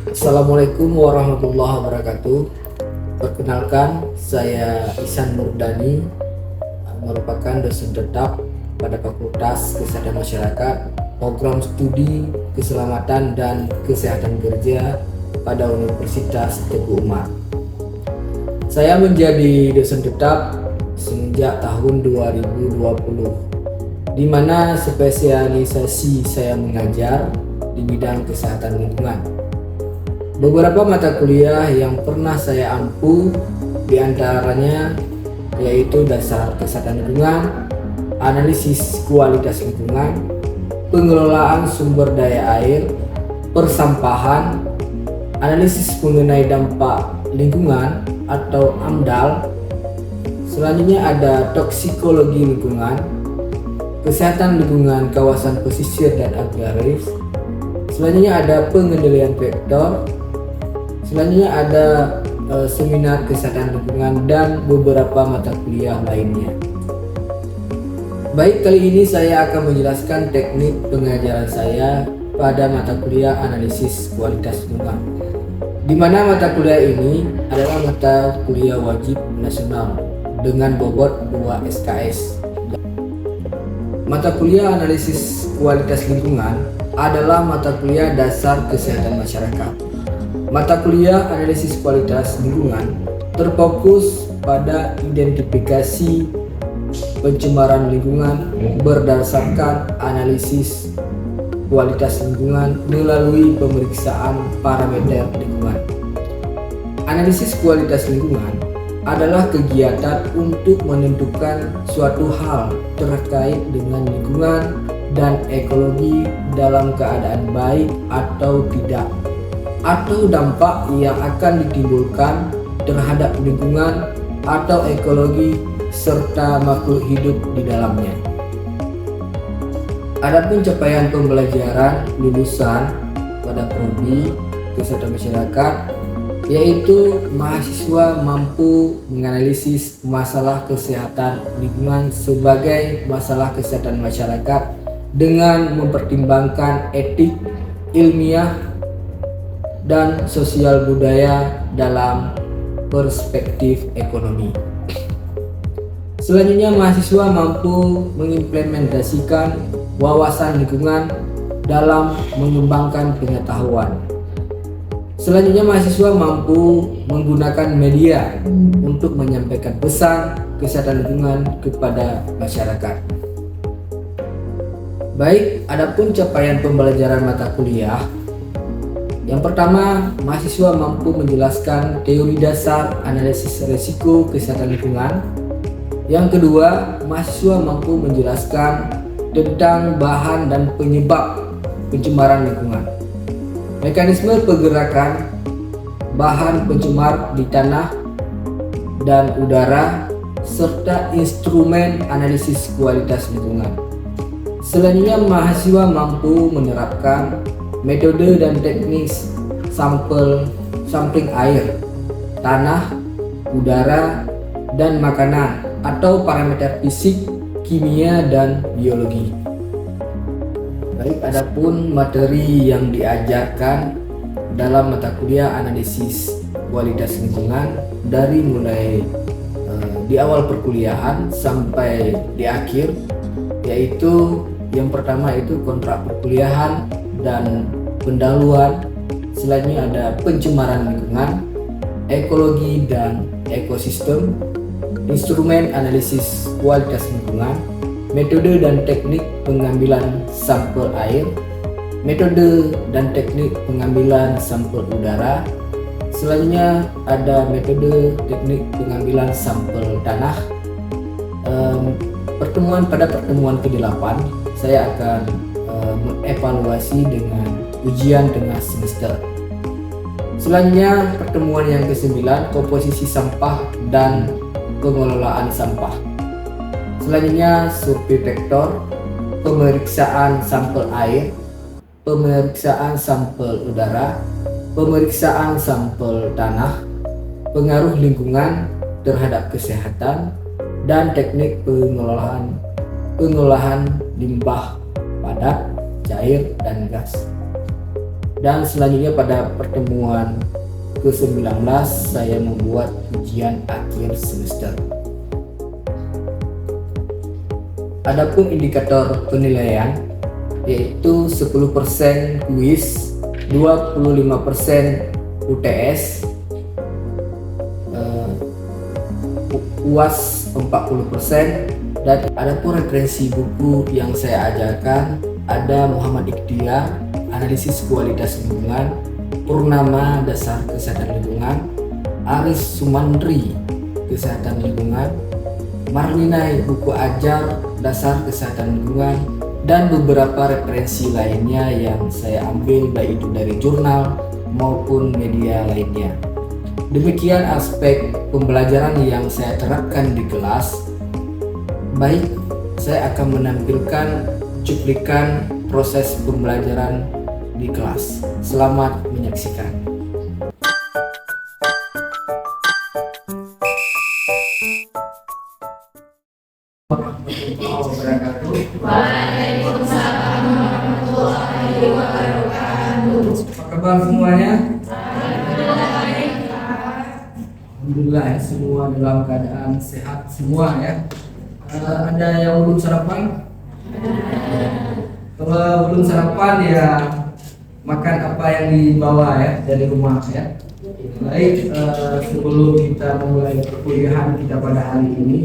Assalamualaikum warahmatullahi wabarakatuh. Perkenalkan, saya Ihsan Murdani, merupakan dosen tetap pada Fakultas Kesehatan Masyarakat, Program Studi Keselamatan dan Kesehatan Kerja pada Universitas Teguh Umar. Saya menjadi dosen tetap sejak tahun 2020, di mana spesialisasi saya mengajar di bidang kesehatan lingkungan. Beberapa mata kuliah yang pernah saya ampu diantaranya yaitu dasar kesehatan lingkungan, analisis kualitas lingkungan, pengelolaan sumber daya air, persampahan, analisis mengenai dampak lingkungan atau AMDAL. Selanjutnya ada toksikologi lingkungan, kesehatan lingkungan kawasan pesisir dan agraris. Selanjutnya ada pengendalian vektor. Selanjutnya ada seminar kesehatan lingkungan dan beberapa mata kuliah lainnya. Baik, kali ini saya akan menjelaskan teknik pengajaran saya pada mata kuliah analisis kualitas lingkungan, di mana mata kuliah ini adalah mata kuliah wajib nasional dengan bobot 2 SKS. Mata kuliah analisis kualitas lingkungan adalah mata kuliah dasar kesehatan masyarakat. Mata kuliah analisis kualitas lingkungan terfokus pada identifikasi pencemaran lingkungan berdasarkan analisis kualitas lingkungan melalui pemeriksaan parameter lingkungan. Analisis kualitas lingkungan adalah kegiatan untuk menentukan suatu hal terkait dengan lingkungan dan ekologi dalam keadaan baik atau tidak, atau dampak yang akan ditimbulkan terhadap lingkungan atau ekologi serta makhluk hidup di dalamnya. Adapun capaian pembelajaran lulusan pada prodi kesehatan masyarakat yaitu mahasiswa mampu menganalisis masalah kesehatan lingkungan sebagai masalah kesehatan masyarakat dengan mempertimbangkan etik, ilmiah, dan sosial budaya dalam perspektif ekonomi. Selanjutnya, mahasiswa mampu mengimplementasikan wawasan lingkungan dalam mengembangkan pengetahuan. Selanjutnya, mahasiswa mampu menggunakan media untuk menyampaikan pesan kesehatan lingkungan kepada masyarakat. Baik, adapun capaian pembelajaran mata kuliah. Yang pertama, mahasiswa mampu menjelaskan teori dasar analisis risiko kesehatan lingkungan. Yang kedua, mahasiswa mampu menjelaskan tentang bahan dan penyebab pencemaran lingkungan, mekanisme pergerakan bahan pencemar di tanah dan udara, serta instrumen analisis kualitas lingkungan. Selanjutnya, mahasiswa mampu menerapkan metode dan teknik sampling air, tanah, udara, dan makanan atau parameter fisik, kimia, dan biologi. Baik, adapun materi yang diajarkan dalam mata kuliah analisis kualitas lingkungan dari mulai di awal perkuliahan sampai di akhir, yaitu yang pertama itu kontrak perkuliahan dan pendahuluan. Selanjutnya ada pencemaran lingkungan, ekologi dan ekosistem, instrumen analisis kualitas lingkungan, metode dan teknik pengambilan sampel air, metode dan teknik pengambilan sampel udara. Selanjutnya ada metode teknik pengambilan sampel tanah. Pada pertemuan ke-8 saya akan mengevaluasi dengan ujian tengah semester. Selanjutnya pertemuan yang ke-9, komposisi sampah dan pengelolaan sampah. Selanjutnya survei vektor, pemeriksaan sampel air, pemeriksaan sampel udara, pemeriksaan sampel tanah, pengaruh lingkungan terhadap kesehatan, dan teknik pengolahan limbah padat, cair, dan gas. Dan selanjutnya pada pertemuan ke-19 saya membuat ujian akhir semester. Adapun indikator penilaian yaitu 10% kuis, 25% UTS, UAS 40%, dan adapun referensi buku yang saya ajarkan ada Muhammad Ikhtiar, Analisis Kualitas Lingkungan, Purnama, Dasar Kesehatan Lingkungan, Aris Sumandri, Kesehatan Lingkungan, Marlinai, Buku Ajar Dasar Kesehatan Lingkungan, dan beberapa referensi lainnya yang saya ambil baik itu dari jurnal maupun media lainnya. Demikian aspek pembelajaran yang saya terapkan di kelas. Baik, saya akan menampilkan cuplikan proses pembelajaran di kelas. Selamat menyaksikan. Waalaikumsalam warahmatullahi wabarakatuh. Apa kabar semuanya? Alhamdulillah ya, semua dalam keadaan sehat semua ya. Ada yang belum sarapan? Kalau belum sarapan ya makan apa yang dibawa ya dari rumah ya. Baik, sebelum kita memulai perkuliahan kita pada hari ini,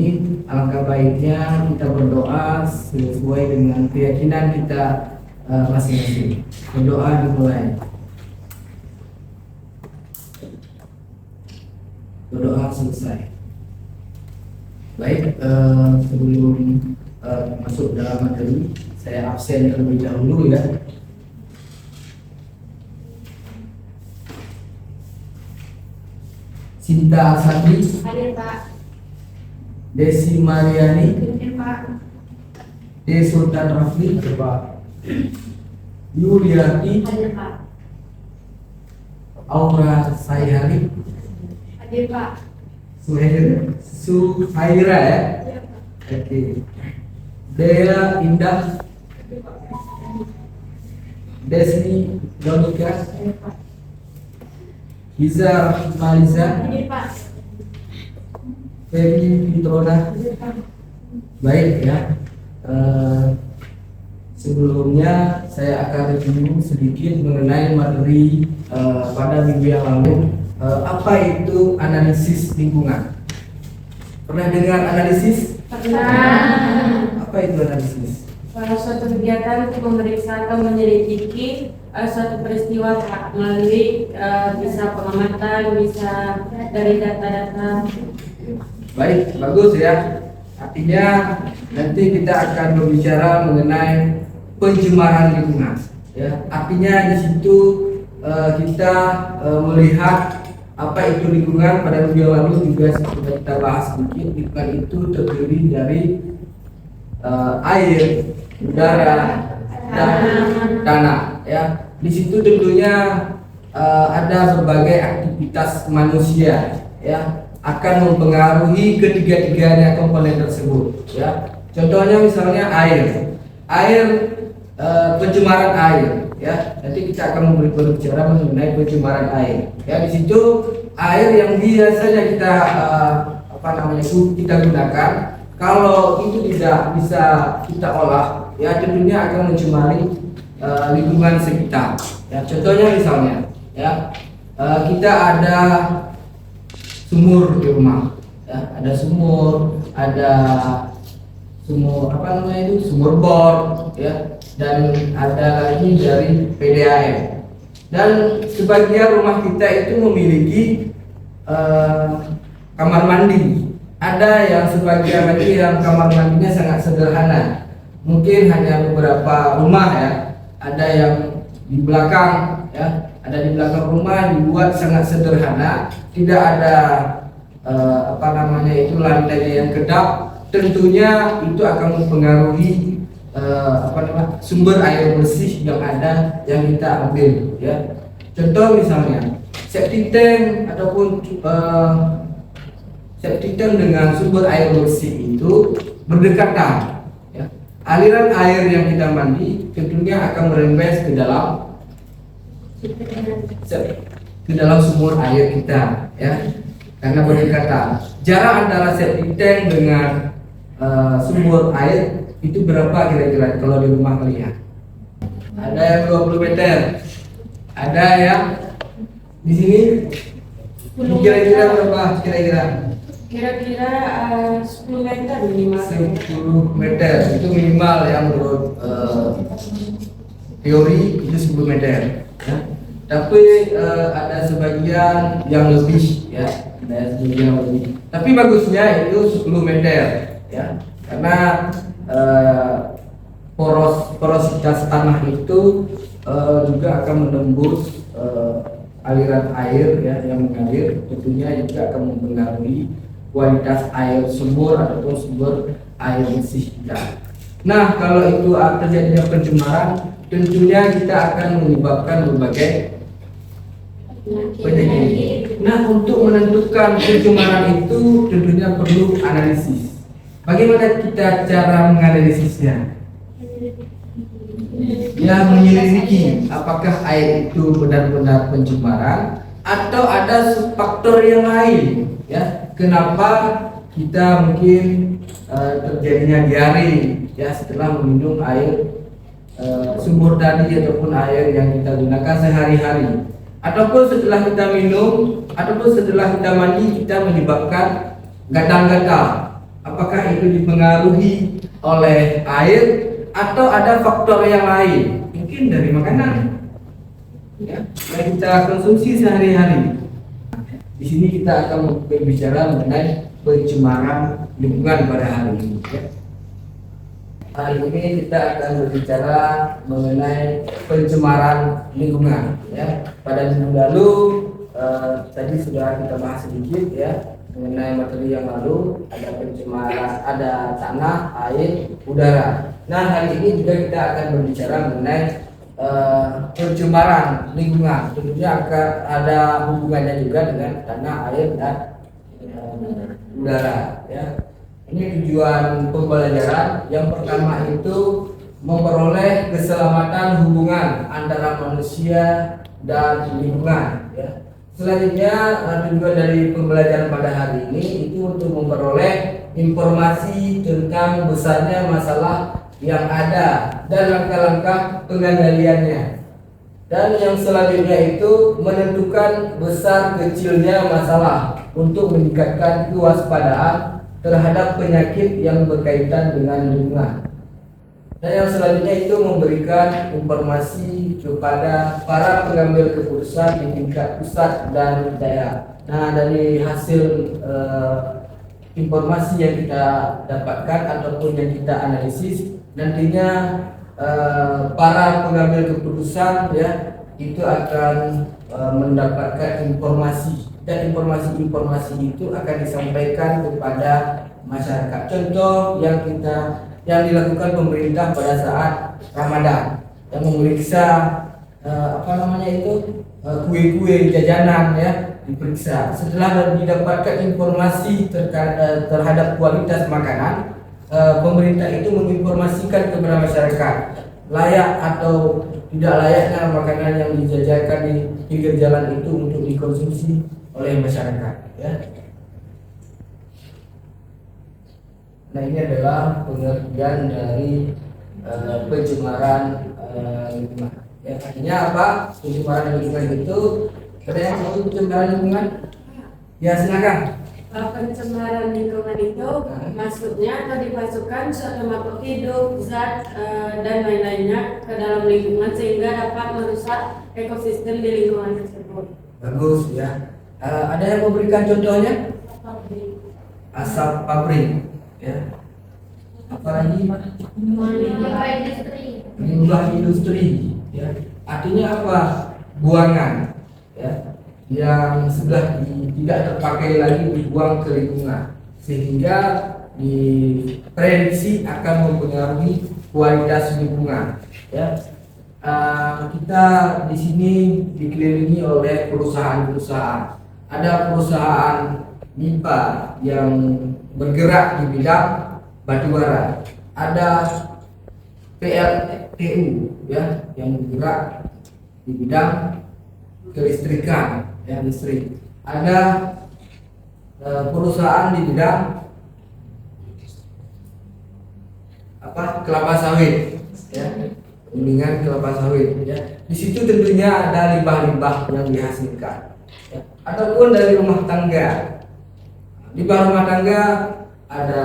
alangkah baiknya kita berdoa sesuai dengan keyakinan kita masing-masing. Berdoa dimulai. Berdoa selesai. Baik, sebelum masuk dalam materi, saya absen terlebih dahulu ya. Sinta Sandi, Hadir Pak. Desi Mariani, Hadir Pak. D. Sultan Rafli, Yuliati, Hadir Pak. Aura Sayhari, Hadir Pak. Suhaira ya. Oke. Dea Indah, Desni Donika, Hadir Pak. Hiza Maliza, Hadir Pak. Feby Fitrona. Hadir Pak. Baik ya. Sebelumnya saya akan review sedikit mengenai materi pada minggu yang lalu. Apa itu analisis lingkungan? Pernah dengar analisis? Pernah. Apa itu analisis? Suatu kegiatan untuk memeriksa atau menyelidiki suatu peristiwa Pak, melalui bisa pengamatan, bisa dari data-data. Baik, bagus ya. Artinya nanti kita akan berbicara mengenai pencemaran lingkungan. Ya, artinya di situ kita melihat apa itu lingkungan. Pada minggu yang lalu juga sudah kita bahas sedikit. Lingkungan itu terdiri dari air, udara, dan tanah. Ya, di situ tentunya ada berbagai aktivitas manusia. Ya, akan mempengaruhi ketiga-tiganya komponen tersebut ya. Contohnya misalnya air pencemaran air ya. Nanti kita akan berbicara mengenai pencemaran air ya. Di situ air yang biasanya kita kita gunakan, kalau itu tidak bisa kita olah ya, tentunya akan mencemari lingkungan sekitar ya. Contohnya misalnya ya, kita ada sumur di rumah ya, ada sumur sumur bor ya, dan ada lagi dari PDAM. Dan sebagian rumah kita itu memiliki kamar mandi. Ada yang sebagian lagi yang kamar mandinya sangat sederhana, mungkin hanya beberapa rumah ya. Ada yang di belakang ya, ada di belakang rumah dibuat sangat sederhana, tidak ada lantainya yang kedap. Tentunya itu akan mempengaruhi sumber air bersih yang ada yang kita ambil ya. Contoh misalnya septic tank ataupun septic tank dengan sumber air bersih itu berdekatan ya. Aliran air yang kita mandi tentunya akan merembes ke dalam ke dalam sumur air kita, ya. Karena berkata jarak antara septic tank dengan sumur air itu berapa kira-kira kalau di rumah kalian? Ada yang 20 meter, ada yang di sini kira-kira berapa kira-kira? Kira-kira 10 meter minimal. 10 meter itu minimal yang menurut teori itu 10 meter, ya. Tapi ada sebagian yang lebih, ya, ada sebagian yang lebih. Tapi bagusnya itu 10 meter, ya, karena porositas tanah itu juga akan menembus aliran air, ya, yang mengalir, tentunya juga akan mempengaruhi kualitas air sumur ataupun sumber air bersih kita. Nah, kalau itu terjadinya pencemaran, tentunya kita akan menyebabkan berbagai penyakit. Nah, untuk menentukan pencemaran itu tentunya perlu analisis. Bagaimana kita cara menganalisisnya? Ya, menyelidiki apakah air itu benar-benar pencemaran atau ada faktor yang lain, ya. Kenapa kita mungkin terjadinya diare, ya, setelah meminum air sumur tadi ataupun air yang kita gunakan sehari-hari, ataupun setelah kita minum ataupun setelah kita mandi kita menyebabkan gatal-gatal. Apakah itu dipengaruhi oleh air atau ada faktor yang lain? Mungkin dari makanan, ya, yang kita konsumsi sehari-hari. Di sini kita akan berbicara mengenai pencemaran lingkungan pada hari ini, ya. Hari ini kita akan berbicara mengenai pencemaran lingkungan, ya. Pada minggu lalu tadi sudah kita bahas sedikit, ya, mengenai materi yang lalu, ada pencemaran, ada tanah, air, udara. Nah, hari ini juga kita akan berbicara mengenai pencemaran lingkungan. Tentunya akan ada hubungannya juga dengan tanah, air, dan udara, ya. Ini tujuan pembelajaran. Yang pertama itu memperoleh keselamatan hubungan antara manusia dan lingkungan, ya. Selanjutnya tujuan dari pembelajaran pada hari ini itu untuk memperoleh informasi tentang besarnya masalah yang ada dan langkah-langkah pengendaliannya. Dan yang selanjutnya itu menentukan besar kecilnya masalah untuk meningkatkan kewaspadaan terhadap penyakit yang berkaitan dengan lingkungan. Dan yang selanjutnya itu memberikan informasi kepada para pengambil keputusan di tingkat pusat dan daerah. Nah, dari hasil informasi yang kita dapatkan ataupun yang kita analisis, nantinya para pengambil keputusan, ya, itu akan mendapatkan informasi, dan informasi-informasi itu akan disampaikan kepada masyarakat. Contoh yang dilakukan pemerintah pada saat Ramadan, yang memeriksa kue-kue jajanan, ya, diperiksa. Setelah didapatkan informasi terhadap kualitas makanan, pemerintah itu menginformasikan kepada masyarakat layak atau tidak layaknya makanan yang dijajakan di pinggir jalan itu untuk dikonsumsi oleh masyarakat, ya. Nah, ini adalah pengertian dari pencemaran lingkungan. Ya, artinya apa? Pencemaran lingkungan itu, ada yang tahu pencemaran lingkungan? Ya, silakan. Pencemaran lingkungan itu masuknya atau dimasukkan suatu makhluk hidup, zat, dan lain-lainnya ke dalam lingkungan sehingga dapat merusak ekosistem di lingkungan tersebut. Bagus, ya. Ada yang memberikan contohnya? Asap pabrik, ya. Apalagi limbah industri, ya. Artinya apa? Buangan, ya, yang sudah tidak terpakai lagi dibuang ke lingkungan, sehingga diprediksi akan mempengaruhi kualitas lingkungan, ya. Kita di sini dikelilingi oleh perusahaan-perusahaan. Ada perusahaan MIPA yang bergerak di bidang batubara, ada PLTU, ya, yang bergerak di bidang kelistrikan, ya, listrik. Ada perusahaan di bidang kelapa sawit, ya, penggilingan kelapa sawit, ya. Di situ tentunya ada limbah-limbah yang dihasilkan, ya. Ataupun dari rumah tangga. Limbah rumah tangga ada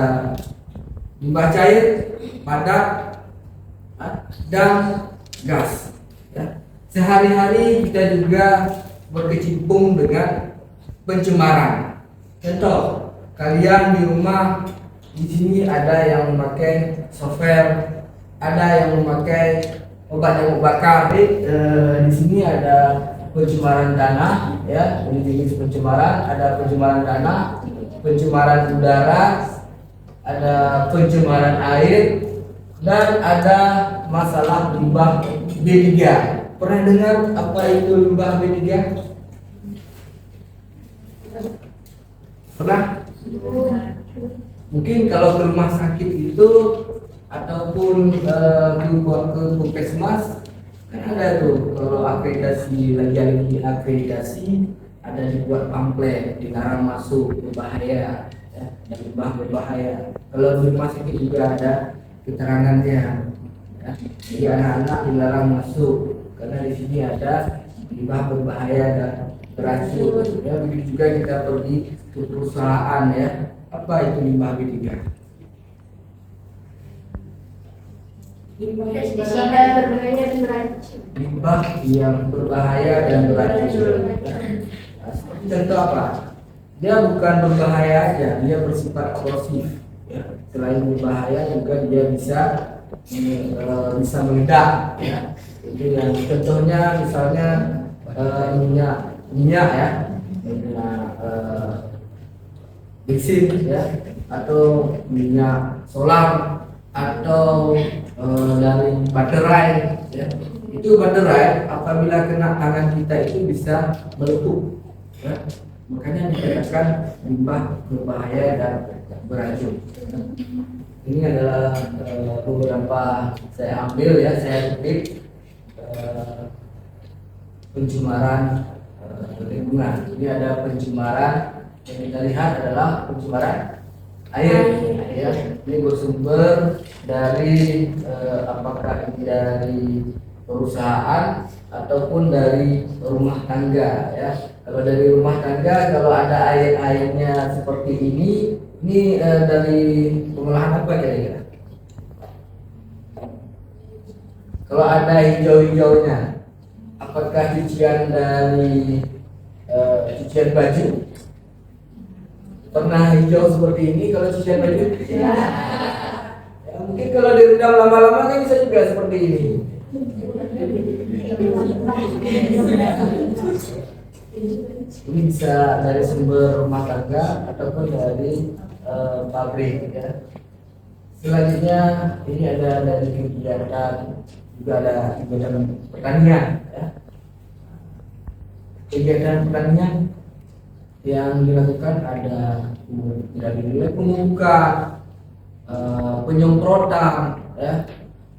limbah cair, padat, dan gas, ya. Sehari-hari kita juga berkecimpung dengan pencemaran. Contoh, kalian di rumah di sini ada yang memakai software, ada yang memakai obat nyamuk bakar. Di sini ada pencemaran tanah, ya, ini jenis pencemaran. Ada pencemaran tanah, pencemaran udara, ada pencemaran air, dan ada masalah limbah B3. Pernah dengar apa itu limbah B3? Pernah? Mungkin kalau ke rumah sakit itu ataupun ke puskesmas kan ada tuh, kalau akreditasi lagi akreditasi ada dibuat pamflet dilarang masuk, berbahaya, ya, dan limbah berbahaya. Kalau di rumah sakit juga ada keterangannya, ya. Jadi anak-anak dilarang masuk karena di sini ada limbah berbahaya dan beracun. Ya, begitu juga kita pergi ke perusahaan, ya. Apa itu limbah B3? Limbah yang berbahaya dan beracun. Nah, seperti contoh apa? Dia bukan berbahaya aja, dia bersifat korosif. Ya. Selain berbahaya juga dia bisa meledak. Ya. Itu yang contohnya misalnya minyak, ya, bensin, ya, atau minyak solar, atau dari baterai, ya. Itu baterai apabila kena tangan kita itu bisa meletup, ya. Makanya dikatakan limbah berbahaya dan beracun. Ini adalah beberapa saya ambil, ya, saya kutip pencemaran lingkungan. Ini ada pencemaran yang kita lihat adalah pencemaran air, ya. Ini bersumber dari apakah ini dari perusahaan ataupun dari rumah tangga, ya. Kalau dari rumah tangga, kalau ada air-airnya seperti ini dari pengolahan apa kira-kira? Kalau ada hijau-hijaunya, apakah cucian dari cucian baju? Pernah hijau seperti ini kalau cucian baju? Ya. Ya, mungkin kalau direndam lama-lama kan bisa juga seperti ini. Ini bisa dari sumber rumah tangga ataupun dari pabrik, ya. Selanjutnya ini ada dari kegiatan, juga ada kegiatan pertanian, ya. Kegiatan pertanian yang dilakukan ada dari pemupukan, penyemprotan, ya.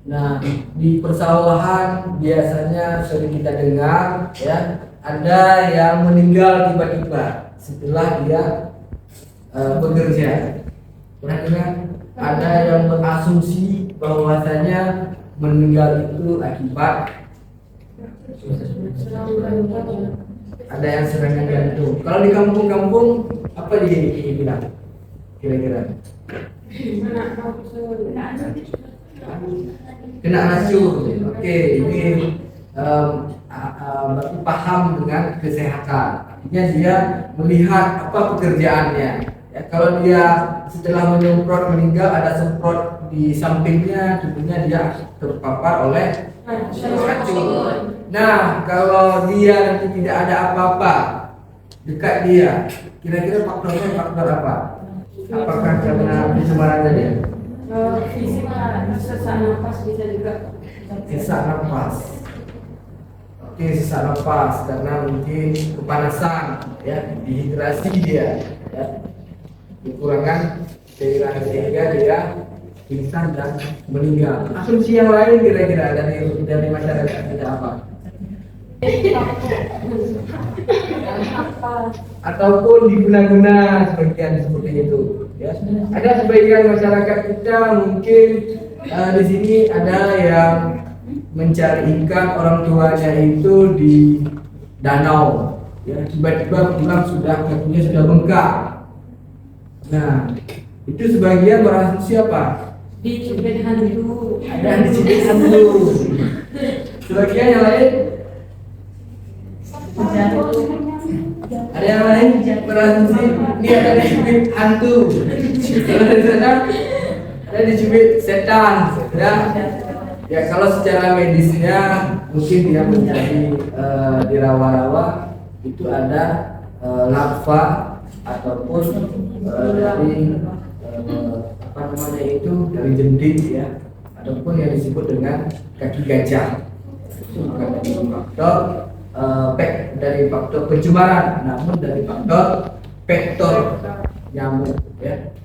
Nah, di persawahan biasanya sering kita dengar, ya, ada yang meninggal tiba-tiba setelah dia bekerja. Pernah dengar? Ada yang berasumsi bahwasanya meninggal itu akibat ada yang serangan jantung. Kalau di kampung-kampung apa dibilang kira-kira? Kena racun. Oke, ini berarti paham dengan kesehatan. Artinya dia melihat apa pekerjaannya. Ya, kalau dia setelah menyemprot meninggal ada semprot di sampingnya, tentunya dia terpapar oleh racun. Nah, kalau dia nanti tidak ada apa-apa dekat dia, kira-kira faktornya faktor apa? Apakah karena pencemaran tadi? Fisik, sesak nafas bisa juga. Sesak nafas. Oke, sesak nafas karena mungkin kepanasan, ya, dehidrasi dia, ya. Kekurangan cairan sehingga dia pingsan dan meninggal. Asumsi yang lain kira-kira dari masyarakat kita apa? ataupun diguna-guna sebagian seperti itu. Ya. Ada sebagian masyarakat kita mungkin di sini ada yang mencari ikan, orang tuanya itu di danau. Ya, tiba-tiba pulang kakinya sudah bengkak. Nah, itu sebagian berasumsi apa? Dicubit hantu. Ada yang dicubit hantu. Sebagian yang lain? Ada yang lain berasumsi ini ada dicubit hantu. Kalau di sana ada dicubit setan. Ya kalau secara medisnya mungkin dia menjadi di rawa-rawa itu ada larva ataupun dari apa namanya itu dari jentik ya, ataupun yang disebut dengan kaki gajah. Itu bukan dari faktor dari faktor pencemaran, namun dari faktor vektor nyamuk ya.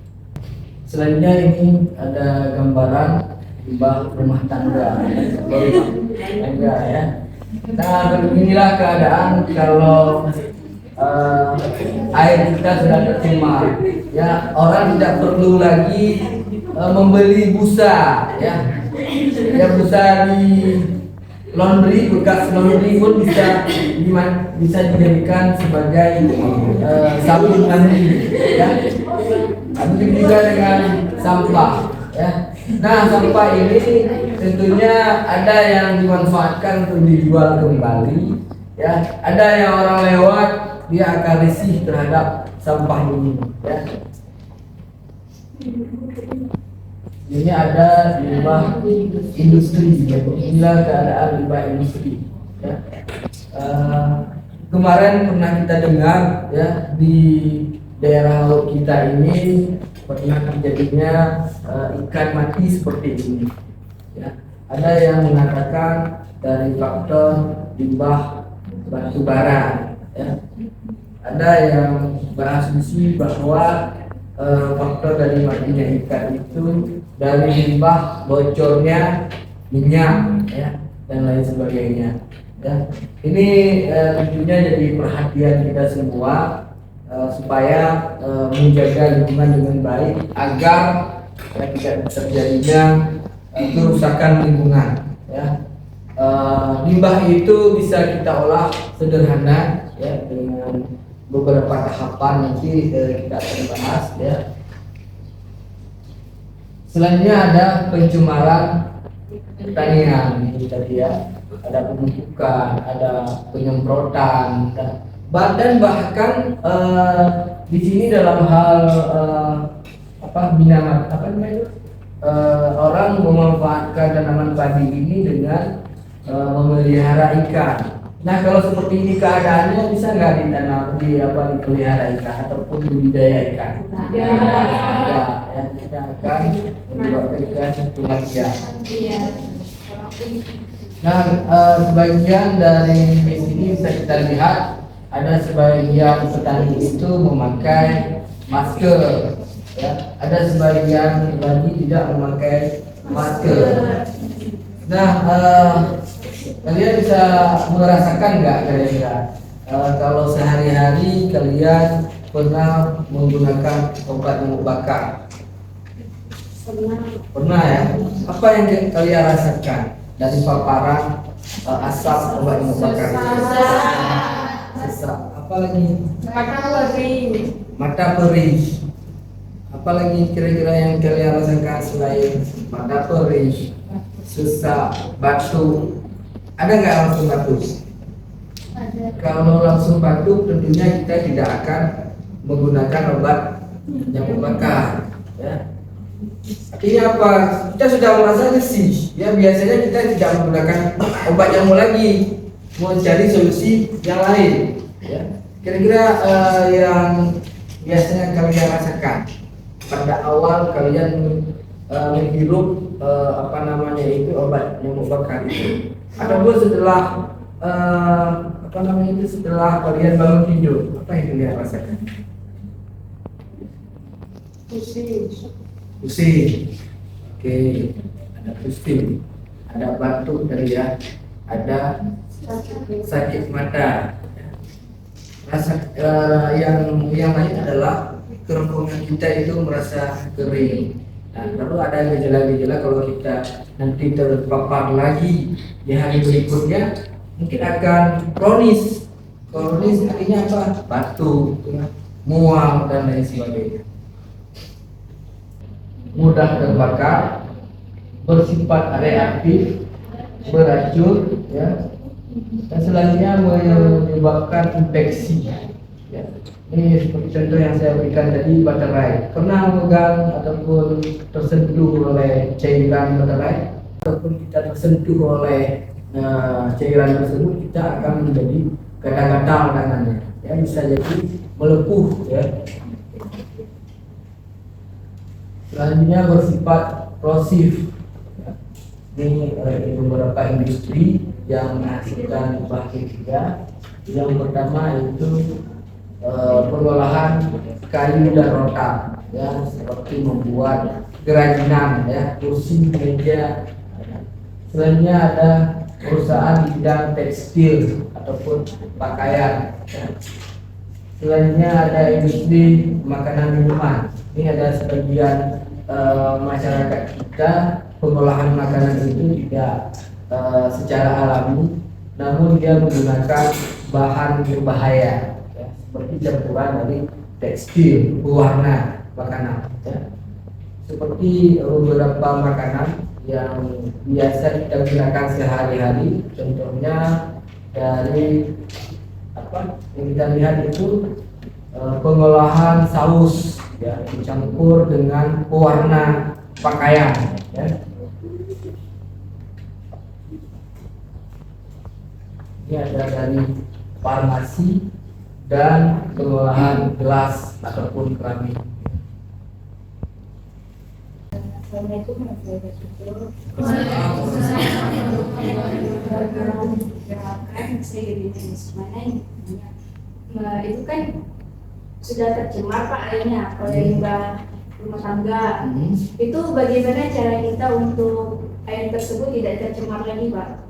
Selanjutnya ini ada gambaran limbah rumah tangga ya. Nah, beginilah keadaan kalau air kita sudah tercemar ya, orang tidak perlu lagi membeli busa ya. Busa di laundry, bekas laundry pun bisa dijadikan sebagai sabun mandi ya. Begitu juga dengan sampah ya. Nah, sampah ini tentunya ada yang dimanfaatkan untuk dijual kembali ya. Ada yang orang lewat dia akan risih terhadap sampah ini ya. Ini ada limbah industri ya. Inilah keadaan limbah industri ya. Kemarin pernah kita dengar ya, di daerah laut kita ini pernah terjadinya ikan mati seperti ini ya. Ada yang mengatakan dari faktor limbah batu bara ya. Ada yang berasumsi bahwa faktor dari matinya ikan itu dari limbah bocornya minyak ya, dan lain sebagainya ya. Ini tentunya jadi perhatian kita semua supaya menjaga lingkungan dengan baik agar tidak terjadinya kerusakan lingkungan ya. Limbah itu bisa kita olah sederhana ya, dengan beberapa tahapan nanti kita akan bahas ya. Selanjutnya ada pencemaran pertanian ini tadi ya, ada pemupukan, ada penyemprotan dan bahkan di sini dalam hal orang memanfaatkan tanaman padi ini dengan memelihara ikan. Nah, kalau seperti ini keadaannya bisa nggak dipelihara ikan ataupun budidaya ikan? Ya, kita akan membuat ikan kematian. Nah, sebagian dari sini bisa kita lihat ada sebagian petani itu memakai masker, ya. Ada sebagian lagi tidak memakai masker. Nah, kalian bisa merasakan nggak kira-kira kalau sehari-hari kalian pernah menggunakan obat nyamuk bakar? Pernah ya? Apa yang kalian rasakan dari paparan asap obat nyamuk bakar? Sesak. Apa lagi? Mata perih. Apa lagi kira-kira yang kalian rasakan selain mata perih, sesak, batuk? Ada nggak langsung batuk? Ada. Kalau langsung batuk tentunya kita tidak akan menggunakan obat nyamuk bakar ya. Artinya apa? Kita sudah merasa risih ya, biasanya kita tidak menggunakan obat nyamuk lagi, mau cari solusi yang lain ya. Kira-kira yang biasanya kalian rasakan pada awal kalian menghirup obat nyamuk bakar itu, ataupun setelah setelah kalian bangun tidur, apa yang kalian rasakan? Pusing. Oke, ada pusing, ada batuk tadi ya, ada sakit mata. yang lain adalah kerongkongan kita itu merasa kering. Nah, lalu ada gejala-gejala kalau kita nanti terpapar lagi di hari berikutnya mungkin akan kronis. Kronis artinya apa? Batuk, mual dan lain sebagainya. Mudah terbakar, bersifat reaktif, beracun, ya, dan selanjutnya menyebabkan infeksi. Ya. Ini seperti contoh yang saya berikan tadi, baterai. Pernah memegang ataupun tersentuh oleh cairan baterai, ataupun kita tersentuh oleh cairan tersebut, kita akan menjadi gatal-gatal tangannya. Ya, bisa jadi melepuh. Ya. Selanjutnya bersifat korosif. Ini beberapa industri yang menghasilkan limbah kimia. Yang pertama itu pengolahan kayu dan rotan, ya, seperti membuat kerajinan, ya, kursi, meja. Selanjutnya ada perusahaan di bidang tekstil ataupun pakaian. Ya. Selanjutnya ada industri makanan minuman. Ini ada sebagian masyarakat kita pengolahan makanan itu tidak secara alami, namun dia menggunakan bahan berbahaya, ya, seperti campuran dari tekstil, pewarna makanan. Ya. Seperti beberapa makanan yang biasa kita gunakan sehari-hari, contohnya dari apa yang kita lihat itu pengolahan saus, ya, dicampur dengan pewarna pakaian, ya. Ini ada dari farmasi dan pengolahan gelas ataupun keramik. Assalamualaikum warahmatullahi wabarakatuh. Saya dari mana ini? Itu kan sudah tercemar Pak airnya oleh limbah rumah tangga. Itu bagaimana cara kita untuk air tersebut tidak tercemar lagi Pak?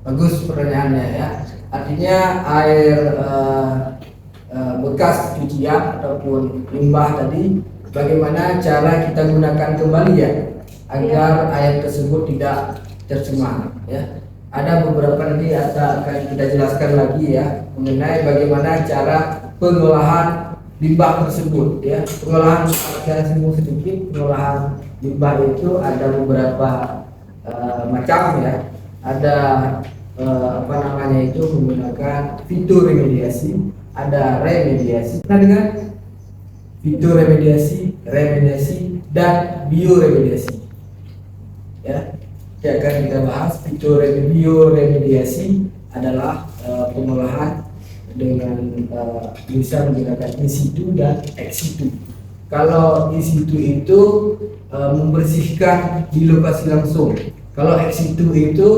Bagus pertanyaannya, ya. Artinya air bekas cucian ataupun limbah tadi, bagaimana cara kita gunakan kembali, ya, agar air tersebut tidak tercemar, ya. Ada beberapa nanti akan kita jelaskan lagi, ya, mengenai bagaimana cara pengolahan limbah tersebut, ya. Pengolahan secara sedikit, pengolahan limbah itu ada beberapa macam, ya. Ada apa namanya itu menggunakan fitoremediasi, ada remediasi. Nah, dengan fitoremediasi, remediasi, dan bioremediasi, ya. Yang akan kita bahas, bioremediasi adalah pengolahan dengan bisa menggunakan in situ dan ex situ. Kalau in situ itu membersihkan di lokasi langsung. Kalau ex situ itu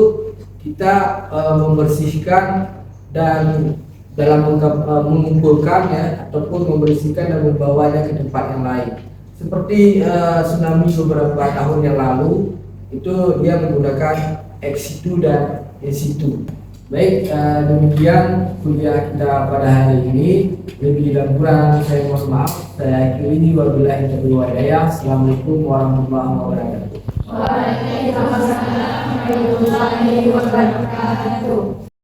kita membersihkan dan dalam mengumpulkan, ya, ataupun membersihkan dan membawanya ke tempat yang lain. Seperti tsunami beberapa tahun yang lalu, itu dia menggunakan ex situ dan in situ. Baik, demikian kuliah kita pada hari ini. Lebih dan kurang saya mohon maaf. Saya akhiri, wabillahi taufiq wal hidayah. Assalamualaikum warahmatullahi wabarakatuh. Waalaikumsalam warahmatullahi wabarakatuh.